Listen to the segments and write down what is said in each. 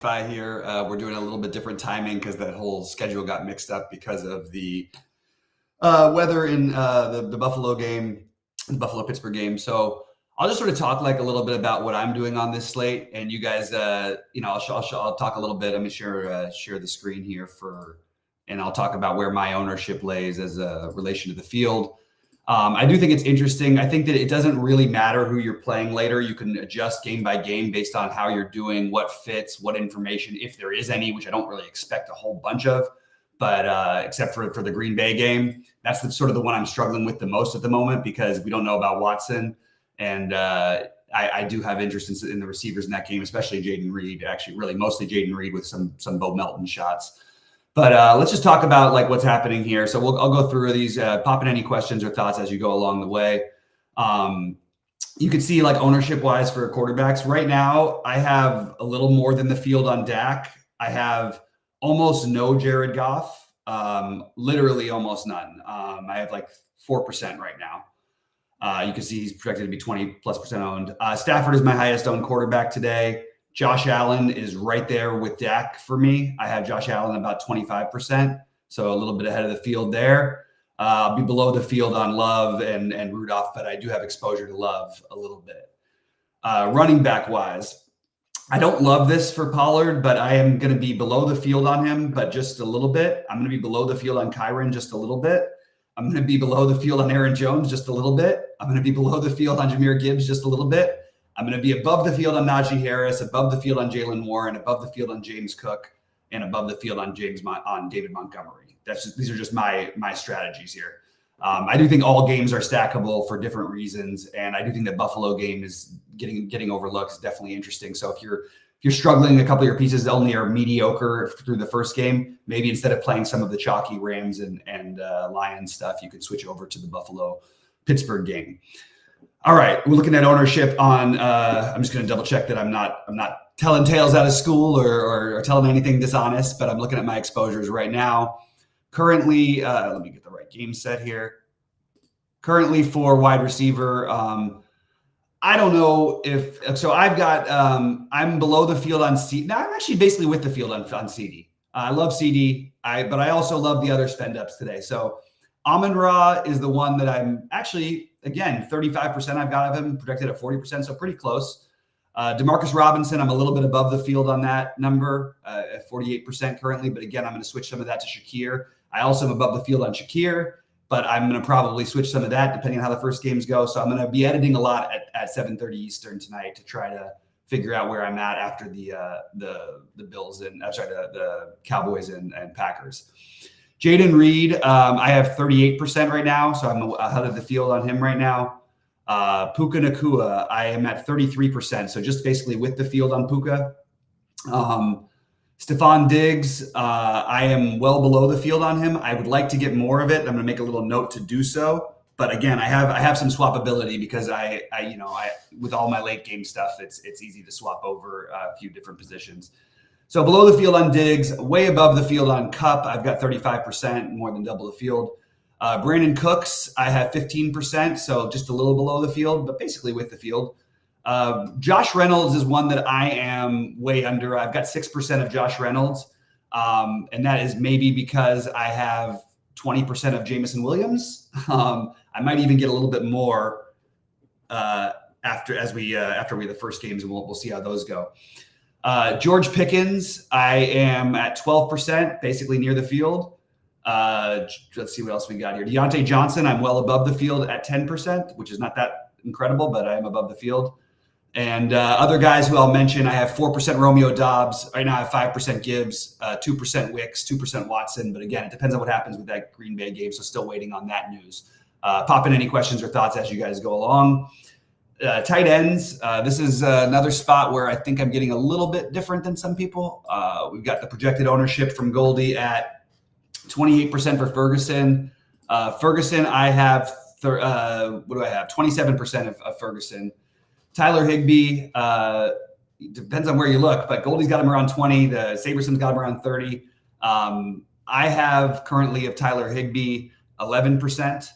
Here. We're doing a little bit different timing because that whole schedule got mixed up because of the weather in the Buffalo game, the Buffalo Pittsburgh game. So I'll just sort of talk like a little bit about what I'm doing on this slate, and you guys, I'll talk a little bit. I'm gonna share the screen here and I'll talk about where my ownership lays as a relation to the field. I do think it's interesting. I think that it doesn't really matter who you're playing later. You can adjust game by game based on how you're doing, what fits, what information, if there is any, which I don't really expect a whole bunch of, but except for the Green Bay game. That's sort of the one I'm struggling with the most at the moment because we don't know about Watson. And I do have interest in the receivers in that game, especially Jaden Reed, actually really mostly Jaden Reed with some Bo Melton shots. But let's just talk about like what's happening here. So I'll go through these, pop in any questions or thoughts as you go along the way. You can see like ownership wise for quarterbacks right now, I have a little more than the field on Dak. I have almost no Jared Goff, literally almost none. I have like 4% right now. You can see he's projected to be 20+% owned. Stafford is my highest owned quarterback today. Josh Allen is right there with Dak for me. I have Josh Allen about 25%, so a little bit ahead of the field there. I'll be below the field on Love and Rudolph, but I do have exposure to Love a little bit. Running back wise, I don't love this for Pollard, but I am going to be below the field on him, but just a little bit. I'm going to be below the field on Kyron just a little bit. I'm going to be below the field on Aaron Jones just a little bit. I'm going to be below the field on Jahmyr Gibbs just a little bit. I'm going to be above the field on Najee Harris, above the field on Jalen Warren, above the field on James Cook, and above the field on David Montgomery. These are just my strategies here. I do think all games are stackable for different reasons, and I do think the Buffalo game is getting overlooked. Is definitely interesting. So if you're struggling, a couple of your pieces only are mediocre through the first game, maybe instead of playing some of the chalky Rams and Lions stuff, you could switch over to the Buffalo Pittsburgh game. All right, we're looking at ownership on. I'm just going to double check that I'm not telling tales out of school or telling anything dishonest, but I'm looking at my exposures right now. Currently, let me get the right game set here. Currently for wide receiver, I don't know if so. I've got I'm below the field on CD. Now I'm actually basically with the field on CD. I love CD, but I also love the other spend ups today. So Amon-Ra is the one that I'm actually. Again, 35% I've got of him, projected at 40%, so pretty close. Demarcus Robinson, I'm a little bit above the field on that number at 48% currently, but again, I'm going to switch some of that to Shakir. I also am above the field on Shakir, but I'm going to probably switch some of that depending on how the first games go. So I'm going to be editing a lot at 7:30 Eastern tonight to try to figure out where I'm at after the Bills and the Cowboys and Packers. Jaden Reed, I have 38% right now, so I'm ahead of the field on him right now. Puka Nacua, I am at 33%, so just basically with the field on Puka. Stephon Diggs, I am well below the field on him. I would like to get more of it. I'm going to make a little note to do so. But again, I have some swappability because I with all my late game stuff, it's easy to swap over a few different positions. So below the field on Diggs, way above the field on Kupp, I've got 35%, more than double the field. Brandon Cooks, I have 15%, so just a little below the field, but basically with the field. Josh Reynolds is one that I am way under. I've got 6% of Josh Reynolds, and that is maybe because I have 20% of Jameson Williams. I might even get a little bit more after the first games, and we'll see how those go. George Pickens, I am at 12%, basically near the field. Let's see what else we got here. Deontay Johnson, I'm well above the field at 10%, which is not that incredible, but I am above the field. And other guys who I'll mention, I have 4% Romeo Doubs. Right now I have 5% Gibbs, 2% Wicks, 2% Watson. But again, it depends on what happens with that Green Bay game, so still waiting on that news. Pop in any questions or thoughts as you guys go along. Tight ends, this is another spot where I think I'm getting a little bit different than some people. We've got the projected ownership from Goldie at 28% for Ferguson. Ferguson, I have, 27% of Ferguson. Tyler Higbee, depends on where you look, but Goldie's got him around 20. The Saberson's got him around 30. I have currently of Tyler Higbee 11%.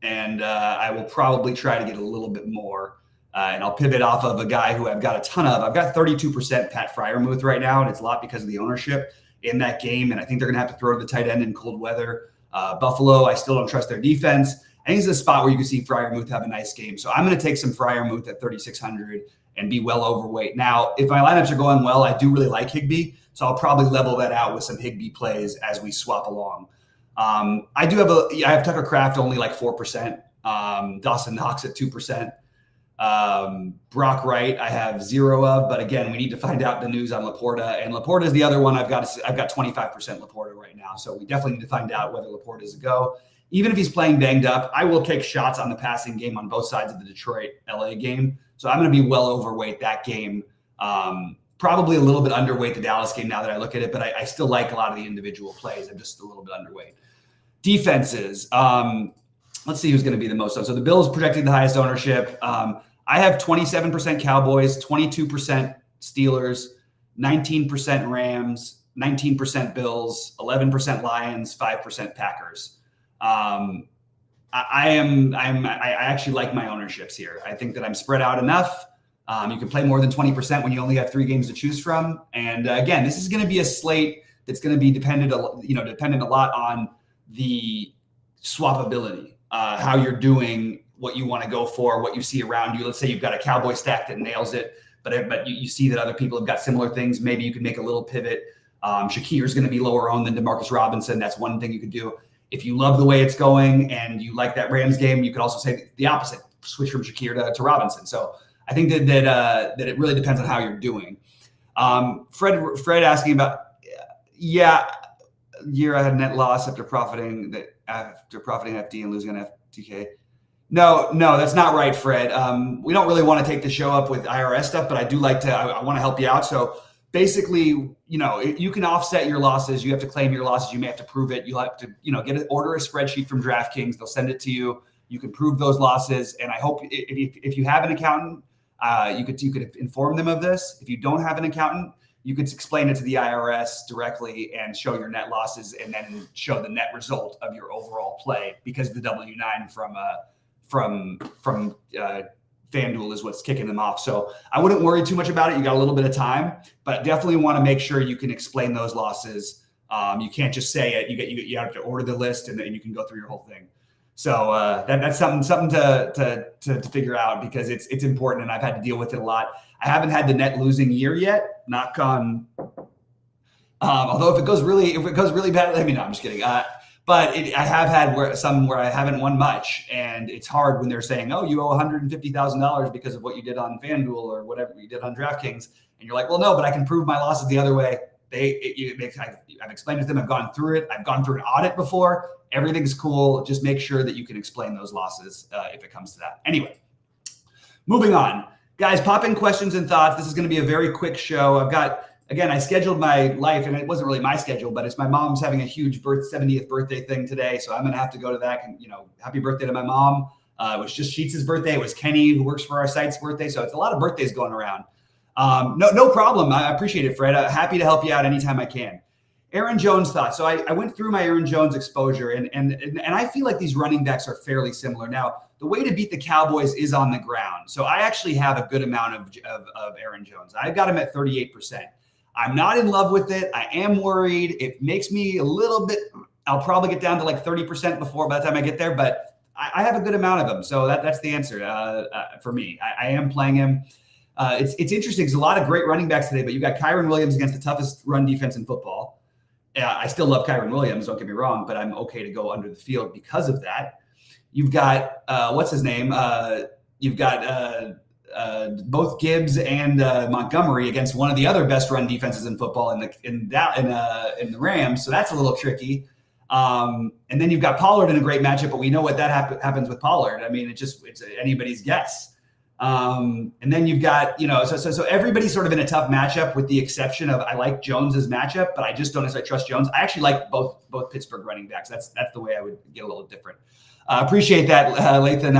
And I will probably try to get a little bit more And I'll pivot off of a guy who I've got a ton of. I've got 32% Pat Freiermuth right now, and it's a lot because of the ownership in that game. And I think they're going to have to throw to the tight end in cold weather. Buffalo, I still don't trust their defense. I think it's a spot where you can see Freiermuth have a nice game. So I'm going to take some Freiermuth at 3,600 and be well overweight. Now, if my lineups are going well, I do really like Higbee. So I'll probably level that out with some Higbee plays as we swap along. I have Tucker Kraft only like 4%. Dawson Knox at 2%. Brock Wright, I have 0 of, but again, we need to find out the news on Laporta, and Laporta is the other one. I've got 25% Laporta right now. So we definitely need to find out whether Laporta is a go. Even if he's playing banged up, I will take shots on the passing game on both sides of the Detroit LA game. So I'm going to be well overweight that game. Probably a little bit underweight the Dallas game now that I look at it, but I still like a lot of the individual plays. I'm just a little bit underweight. Defenses. Let's see who's going to be the most. So the Bills projecting the highest ownership. I have 27% Cowboys, 22% Steelers, 19% Rams, 19% Bills, 11% Lions, 5% Packers. I actually like my ownerships here. I think that I'm spread out enough. You can play more than 20% when you only have 3 games to choose from. And again, this is going to be a slate that's going to be dependent a lot on the swappability, how you're doing, what you want to go for, what you see around you. Let's say you've got a Cowboy stack that nails it, but you see that other people have got similar things. Maybe you could make a little pivot. Shakir's going to be lower owned than DeMarcus Robinson. That's one thing you could do. If you love the way it's going and you like that Rams game, you could also say the opposite, switch from Shakir to Robinson. So I think that it really depends on how you're doing. Fred asking about, year I had net loss after profiting FD and losing an FTK. No, that's not right, Fred. We don't really want to take the show up with IRS stuff, but I do like to, I want to help you out. So basically, you can offset your losses. You have to claim your losses. You may have to prove it. You'll have to, order a spreadsheet from DraftKings. They'll send it to you. You can prove those losses. And I hope if you have an accountant, you could inform them of this. If you don't have an accountant, you could explain it to the IRS directly and show your net losses and then show the net result of your overall play, because the W-9 from FanDuel is what's kicking them off. So I wouldn't worry too much about it. You got a little bit of time, but definitely want to make sure you can explain those losses. You can't just say it. You have to order the list and then you can go through your whole thing. So that's something to figure out, because it's important, and I've had to deal with it a lot. I haven't had the net losing year yet, knock on. Although if it goes really bad, let me know. I'm just kidding. But I have had some where I haven't won much, and it's hard when they're saying, "Oh, you owe $150,000 because of what you did on FanDuel or whatever you did on DraftKings," and you're like, "Well, no, but I can prove my losses the other way." I've explained to them. I've gone through it. I've gone through an audit before. Everything's cool. Just make sure that you can explain those losses if it comes to that. Anyway, moving on, guys. Pop in questions and thoughts. This is going to be a very quick show. I scheduled my life, and it wasn't really my schedule, but it's my mom's having a huge 70th birthday thing today. So I'm going to have to go to that. And, happy birthday to my mom. It was just Sheets' birthday. It was Kenny, who works for our site's birthday. So it's a lot of birthdays going around. No problem. I appreciate it, Fred. Happy to help you out anytime I can. Aaron Jones thoughts. So I went through my Aaron Jones exposure, and I feel like these running backs are fairly similar. Now, the way to beat the Cowboys is on the ground. So I actually have a good amount of Aaron Jones. I've got him at 38%. I'm not in love with it. I am worried. It makes me a little bit, I'll probably get down to like 30% by the time I get there, but I have a good amount of him. So that's the answer for me. I am playing him. It's interesting. There's a lot of great running backs today, but you got Kyren Williams against the toughest run defense in football. I still love Kyren Williams, don't get me wrong, but I'm okay to go under the field because of that. You've got, what's his name? You've got both Gibbs and Montgomery against one of the other best run defenses in football in the Rams. So that's a little tricky. And then you've got Pollard in a great matchup, but we know what that happens with Pollard. I mean, it's anybody's guess. And then you've got, so everybody's sort of in a tough matchup, with the exception of, I like Jones's matchup, but I just don't necessarily trust Jones. I actually like both Pittsburgh running backs. That's the way I would get a little different. Appreciate that, Lathan.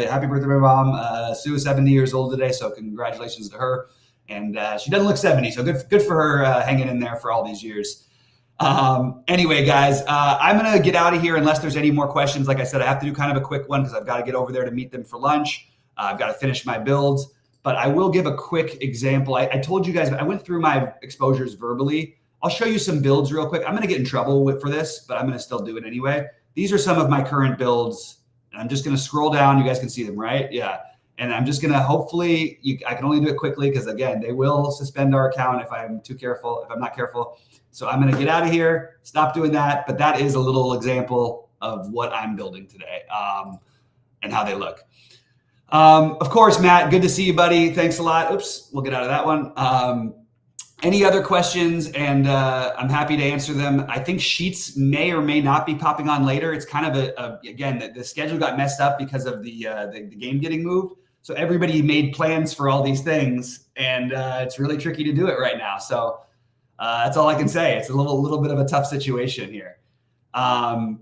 Happy birthday, my mom. Sue is 70 years old today, so congratulations to her. And she doesn't look 70, so good for her hanging in there for all these years. Anyway, guys, I'm going to get out of here unless there's any more questions. Like I said, I have to do kind of a quick one because I've got to get over there to meet them for lunch. I've got to finish my builds, but I will give a quick example. I told you guys, I went through my exposures verbally. I'll show you some builds real quick. I'm going to get in trouble for this, but I'm going to still do it anyway. These are some of my current builds. And I'm just going to scroll down. You guys can see them, right? Yeah. And I'm just going to hopefully, I can only do it quickly because, again, they will suspend our account if I'm too careful, if I'm not careful. So I'm going to get out of here, stop doing that. But that is a little example of what I'm building today and how they look. Of course, Matt, good to see you, buddy. Thanks a lot. Oops, we'll get out of that one. Any other questions? And I'm happy to answer them. I think sheets may or may not be popping on later. It's kind of again, the schedule got messed up because of the game getting moved. So everybody made plans for all these things, and it's really tricky to do it right now. So that's all I can say. It's a little bit of a tough situation here. No,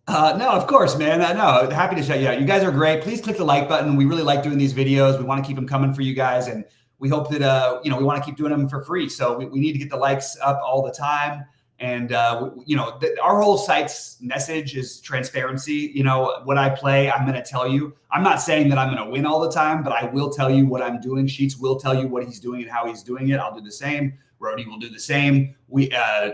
of course, man. No, happy to show you out. You guys are great. Please click the like button. We really like doing these videos. We want to keep them coming for you guys, and we hope that we want to keep doing them for free. So we need to get the likes up all the time. And our whole site's message is transparency. What I play, I'm going to tell you. I'm not saying that I'm going to win all the time, but I will tell you what I'm doing. Sheets will tell you what he's doing and how he's doing it. I'll do the same. Rody will do the same.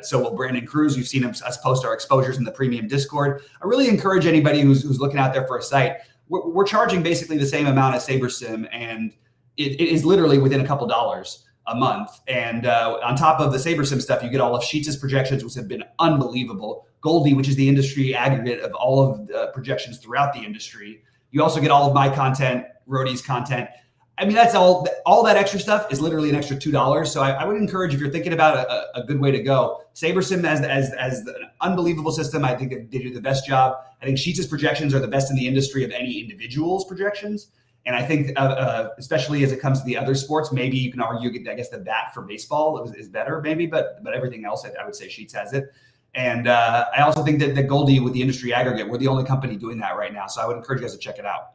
So will Brandon Cruz. You've seen us post our exposures in the premium Discord. I really encourage anybody who's looking out there for a site. We're charging basically the same amount as SaberSim, and it is literally within a couple dollars a month. And on top of the SaberSim stuff, you get all of Sheets' projections, which have been unbelievable. Goldie, which is the industry aggregate of all of the projections throughout the industry. You also get all of my content, Rody's content. I mean, that's all that extra stuff is literally an extra $2. So I would encourage, if you're thinking about a good way to go, SaberSim as an unbelievable system. I think they do the best job. I think Sheets' projections are the best in the industry of any individual's projections. And I think, especially as it comes to the other sports, maybe you can argue, I guess, the bat for baseball is better, maybe, but everything else, I would say Sheets has it. And I also think that Goldie with the industry aggregate, we're the only company doing that right now. So I would encourage you guys to check it out.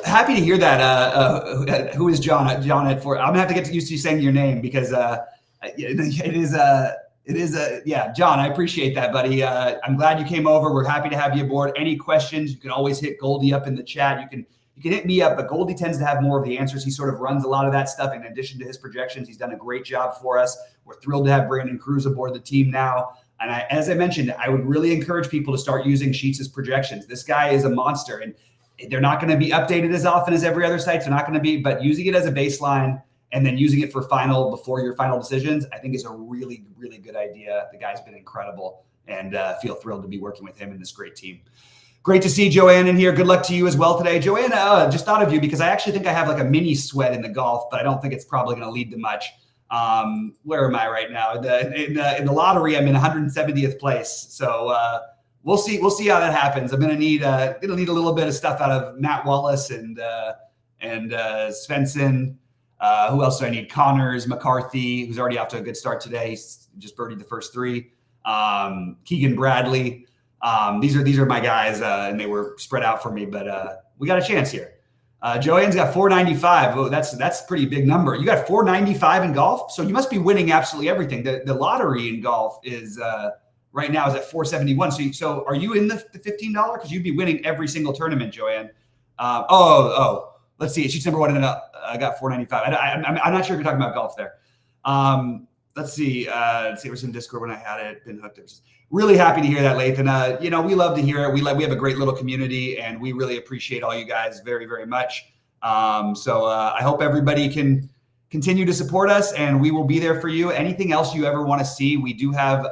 Happy to hear that. Who is John? John at 4. I'm gonna have to get used to you saying your name because it is John, I appreciate that, buddy. I'm glad you came over. We're happy to have you aboard. Any questions, you can always hit Goldie up in the chat. You can hit me up, but Goldie tends to have more of the answers. He sort of runs a lot of that stuff in addition to his projections. He's done a great job for us. We're thrilled to have Brandon Cruz aboard the team now. And as I mentioned, I would really encourage people to start using Sheets' projections. This guy is a monster, and they're not going to be updated as often as every other site. They're not going to be, but using it as a baseline and then using it for before your final decisions, I think is a really, really good idea. The guy's been incredible, and feel thrilled to be working with him and this great team. Great to see Joanne in here. Good luck to you as well today. Joanne, just thought of you because I actually think I have like a mini sweat in the golf, but I don't think it's probably going to lead to much. Where am I right now? In the lottery, I'm in 170th place. So we'll see how that happens. I'm going to need a little bit of stuff out of Matt Wallace and Svensson. Who else do I need? Connors, McCarthy, who's already off to a good start today. He's just birdied the first 3. Keegan Bradley. These are my guys, and they were spread out for me, but we got a chance here. Joanne's got 495. Oh, that's a pretty big number. You got 495 in golf, so you must be winning absolutely everything. The lottery in golf is right now is at 471. So are you in the $15? Because you'd be winning every single tournament, Joanne. Let's see. She's number 1 and I got 495. I'm not sure if you're talking about golf there. Let's see. It was in Discord when I had it been hooked. Really happy to hear that, Lathan. We love to hear it. We have a great little community, and we really appreciate all you guys very, very much. So I hope everybody can continue to support us, and we will be there for you. Anything else you ever want to see, we do have.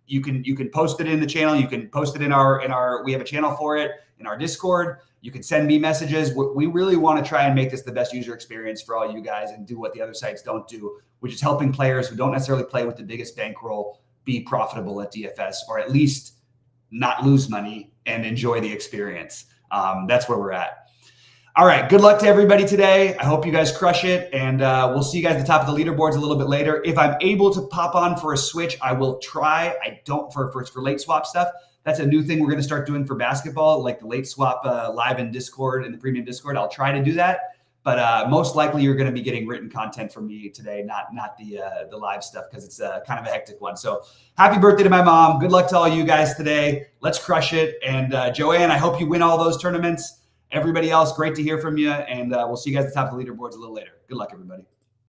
You can post it in the channel. You can post it in our. We have a channel for it in our Discord. You can send me messages. We really want to try and make this the best user experience for all you guys and do what the other sites don't do, which is helping players who don't necessarily play with the biggest bankroll be profitable at DFS, or at least not lose money and enjoy the experience. That's where we're at. All right. Good luck to everybody today. I hope you guys crush it. And we'll see you guys at the top of the leaderboards a little bit later. If I'm able to pop on for a switch, I will try. I don't for late swap stuff. That's a new thing we're going to start doing for basketball, like the late swap live in Discord, in the premium Discord. I'll try to do that. But most likely you're going to be getting written content from me today, not the live stuff, because it's kind of a hectic one. So happy birthday to my mom. Good luck to all you guys today. Let's crush it. And Joanne, I hope you win all those tournaments. Everybody else, great to hear from you. And we'll see you guys at the top of the leaderboards a little later. Good luck, everybody.